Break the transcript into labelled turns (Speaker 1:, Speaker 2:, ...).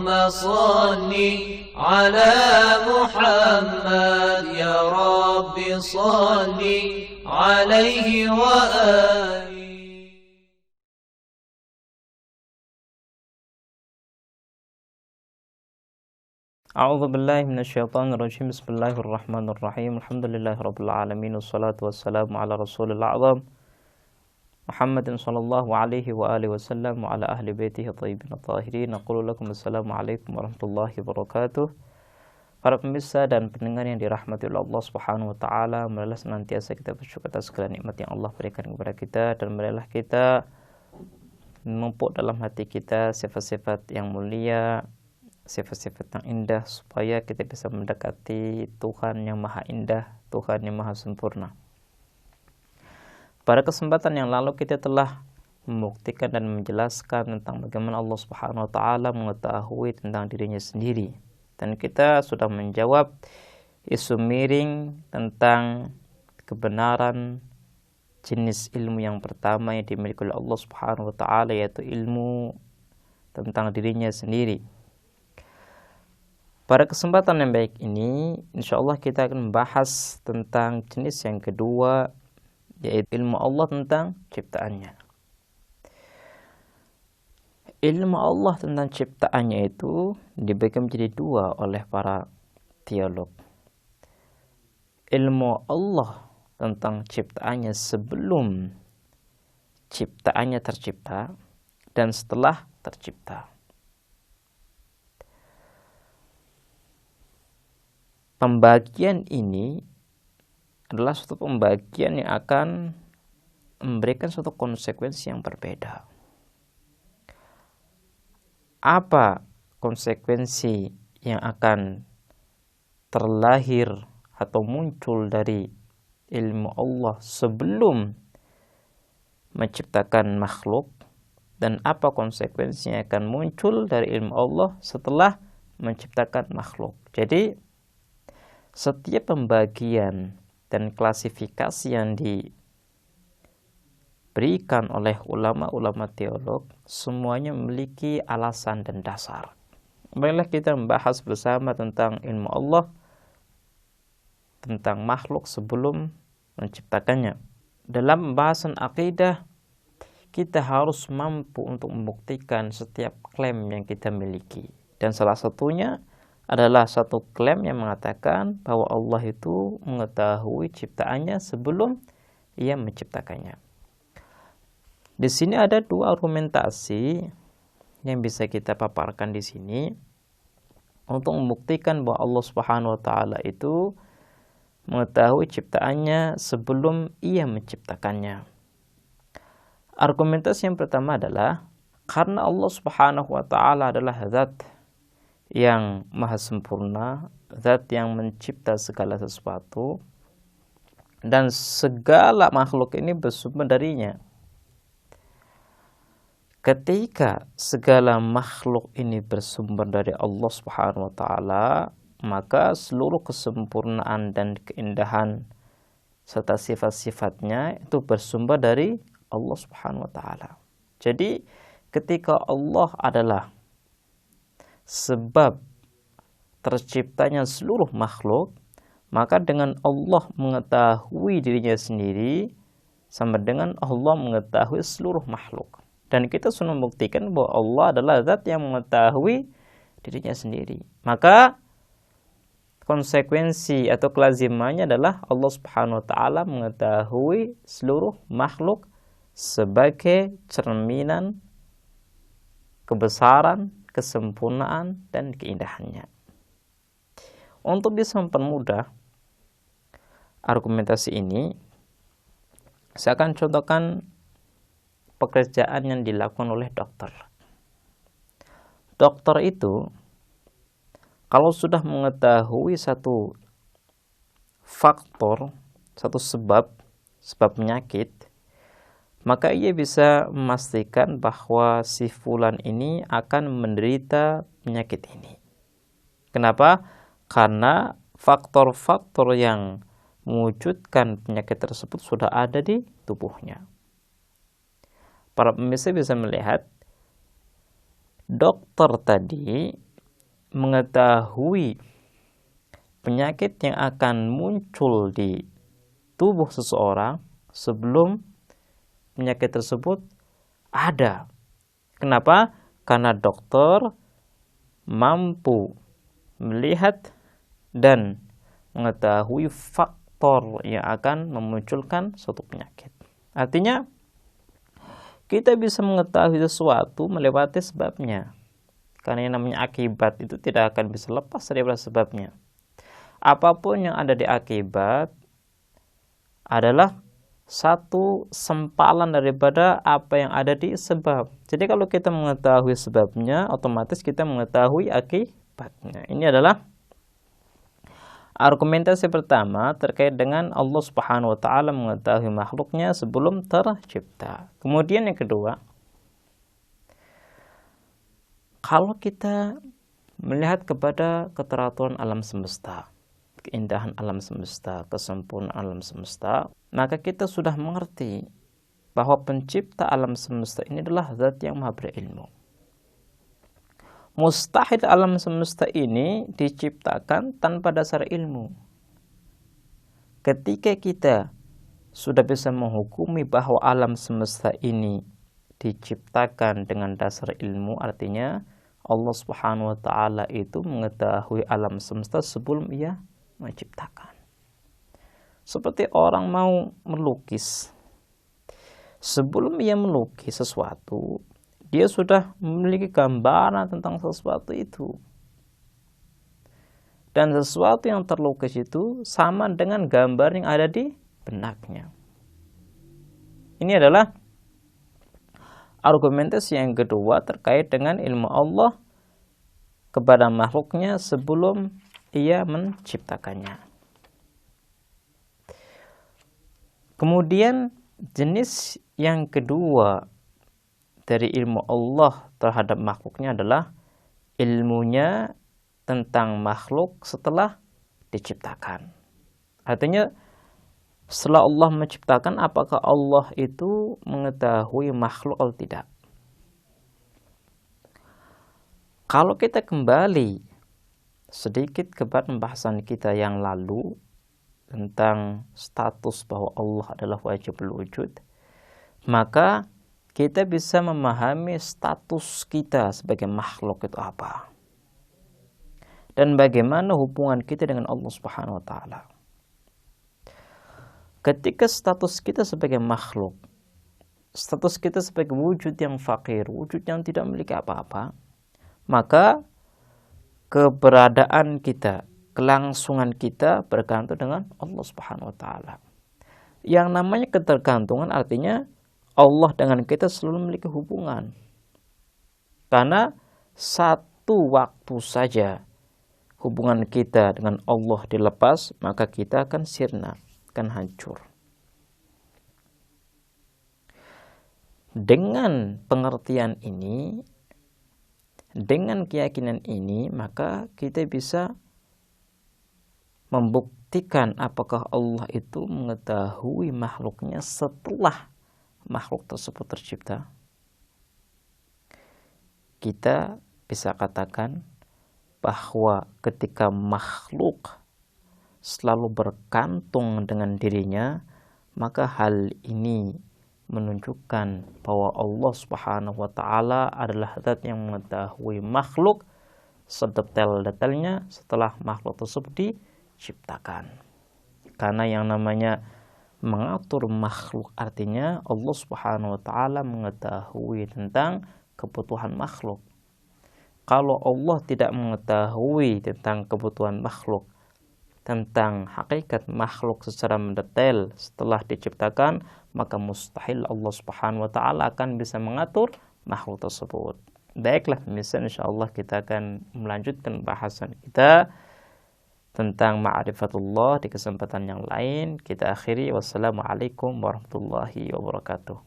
Speaker 1: صل على محمد يا رب صل عليه وآله.
Speaker 2: A'udzu billahi minasyaitonir rajim. Bismillahirrahmanirrahim. Alhamdulillahirabbil alamin wassalatu wassalamu ala rasulil a'zam Muhammadin sallallahu alaihi wa alihi wasallam wa ala ahli baitihi thayyibin tahirin. Aqulu lakum assalamu alaikum warahmatullahi wabarakatuh. Para pemirsa dan pendengar yang dirahmati oleh Allah Subhanahu wa taala, marilah senantiasa kita bersyukur atas segala nikmat yang Allah berikan kepada kita, dan marilah kita menumpuk dalam hati kita sifat-sifat yang mulia, sifat-sifat yang indah, supaya kita bisa mendekati Tuhan yang maha indah, Tuhan yang maha sempurna. Pada kesempatan yang lalu kita telah membuktikan dan menjelaskan tentang bagaimana Allah Subhanahu wa taala mengetahui tentang dirinya sendiri, dan kita sudah menjawab isu miring tentang kebenaran jenis ilmu yang pertama yang dimiliki oleh Allah Subhanahu wa taala, yaitu ilmu tentang dirinya sendiri. Pada kesempatan yang baik ini, insyaallah kita akan membahas tentang jenis yang kedua, yaitu ilmu Allah tentang ciptaannya. Ilmu Allah tentang ciptaannya itu dibagi menjadi dua oleh para teolog. Ilmu Allah tentang ciptaannya sebelum ciptaannya tercipta dan setelah tercipta. Pembagian ini adalah suatu pembagian yang akan memberikan suatu konsekuensi yang berbeda. Apa konsekuensi yang akan terlahir atau muncul dari ilmu Allah sebelum menciptakan makhluk, dan apa konsekuensi yang akan muncul dari ilmu Allah setelah menciptakan makhluk? Jadi setiap pembagian dan klasifikasi yang diberikan oleh ulama-ulama teolog semuanya memiliki alasan dan dasar. Marilah kita membahas bersama tentang ilmu Allah tentang makhluk sebelum menciptakannya. Dalam pembahasan akidah, kita harus mampu untuk membuktikan setiap klaim yang kita miliki, dan salah satunya adalah satu klaim yang mengatakan bahwa Allah itu mengetahui ciptaannya sebelum ia menciptakannya. Di sini ada dua argumentasi yang bisa kita paparkan di sini untuk membuktikan bahwa Allah Subhanahu wa taala itu mengetahui ciptaannya sebelum ia menciptakannya. Argumentasi yang pertama adalah karena Allah Subhanahu wa taala adalah zat yang maha sempurna, zat yang mencipta segala sesuatu, dan segala makhluk ini bersumber darinya. Ketika segala makhluk ini bersumber dari Allah Subhanahu wa taala, maka seluruh kesempurnaan dan keindahan serta sifat-sifatnya itu bersumber dari Allah Subhanahu wa taala. Jadi ketika Allah adalah sebab terciptanya seluruh makhluk, maka dengan Allah mengetahui dirinya sendiri sama dengan Allah mengetahui seluruh makhluk. Dan kita sudah membuktikan bahwa Allah adalah zat yang mengetahui dirinya sendiri. Maka konsekuensi atau kelazimannya adalah Allah Subhanahu wa taala mengetahui seluruh makhluk sebagai cerminan kebesaran, kesempurnaan, dan keindahannya. Untuk bisa mempermudah argumentasi ini, saya akan contohkan pekerjaan yang dilakukan oleh dokter. Dokter itu kalau sudah mengetahui satu faktor, satu sebab penyakit, maka ia bisa memastikan bahwa si fulan ini akan menderita penyakit ini. Kenapa? Karena faktor-faktor yang mewujudkan penyakit tersebut sudah ada di tubuhnya. Para pemirsa bisa melihat dokter tadi mengetahui penyakit yang akan muncul di tubuh seseorang sebelum penyakit tersebut ada. Kenapa? Karena dokter mampu melihat dan mengetahui faktor yang akan memunculkan suatu penyakit. Artinya, kita bisa mengetahui sesuatu melewati sebabnya. Karena yang namanya akibat itu tidak akan bisa lepas daripada sebabnya. Apapun yang ada di akibat adalah satu sempalan daripada apa yang ada di sebab. Jadi kalau kita mengetahui sebabnya, otomatis kita mengetahui akibatnya. Ini adalah argumentasi pertama terkait dengan Allah Subhanahu wa taala mengetahui makhluknya sebelum tercipta. Kemudian yang kedua, kalau kita melihat kepada keteraturan alam semesta, keindahan alam semesta, kesempurnaan alam semesta, maka kita sudah mengerti bahwa pencipta alam semesta ini adalah zat yang maha berilmu. Mustahil alam semesta ini diciptakan tanpa dasar ilmu. Ketika kita sudah bisa menghukumi bahwa alam semesta ini diciptakan dengan dasar ilmu, artinya Allah Subhanahu wa taala itu mengetahui alam semesta sebelum ia menciptakan. Seperti orang mau melukis. Sebelum ia melukis sesuatu, dia sudah memiliki gambaran tentang sesuatu itu. Dan sesuatu yang terlukis itu sama dengan gambar yang ada di benaknya. Ini adalah argumentasi yang kedua terkait dengan ilmu Allah kepada makhluknya sebelum ia menciptakannya. Kemudian jenis yang kedua dari ilmu Allah terhadap makhluknya adalah ilmunya tentang makhluk setelah diciptakan. Artinya setelah Allah menciptakan, apakah Allah itu mengetahui makhluk atau tidak? Kalau kita kembali sedikit kepada pembahasan kita yang lalu tentang status bahwa Allah adalah wajibul wujud, maka kita bisa memahami status kita sebagai makhluk itu apa dan bagaimana hubungan kita dengan Allah Subhanahu wa taala. Ketika status kita sebagai makhluk, status kita sebagai wujud yang fakir, wujud yang tidak memiliki apa-apa, maka keberadaan kita, kelangsungan kita bergantung dengan Allah Subhanahu wa taala. Yang namanya ketergantungan artinya Allah dengan kita selalu memiliki hubungan. Karena satu waktu saja hubungan kita dengan Allah dilepas, maka kita akan sirna, akan hancur. Dengan pengertian ini, dengan keyakinan ini, maka kita bisa membuktikan apakah Allah itu mengetahui makhluknya setelah makhluk tersebut tercipta. Kita bisa katakan bahwa ketika makhluk selalu bergantung dengan dirinya, maka hal ini menunjukkan bahwa Allah Subhanahu wa taala adalah zat yang mengetahui makhluk sedetail-detailnya setelah makhluk tersebut diciptakan. Karena yang namanya mengatur makhluk artinya Allah Subhanahu wa taala mengetahui tentang kebutuhan makhluk. Kalau Allah tidak mengetahui tentang kebutuhan makhluk, tentang hakikat makhluk secara mendetail setelah diciptakan, maka mustahil Allah Subhanahu wa taala akan bisa mengatur makhluk tersebut. Baiklah, misalnya insyaallah kita akan melanjutkan bahasan kita tentang ma'rifatullah di kesempatan yang lain. Kita akhiri, wassalamualaikum warahmatullahi wabarakatuh.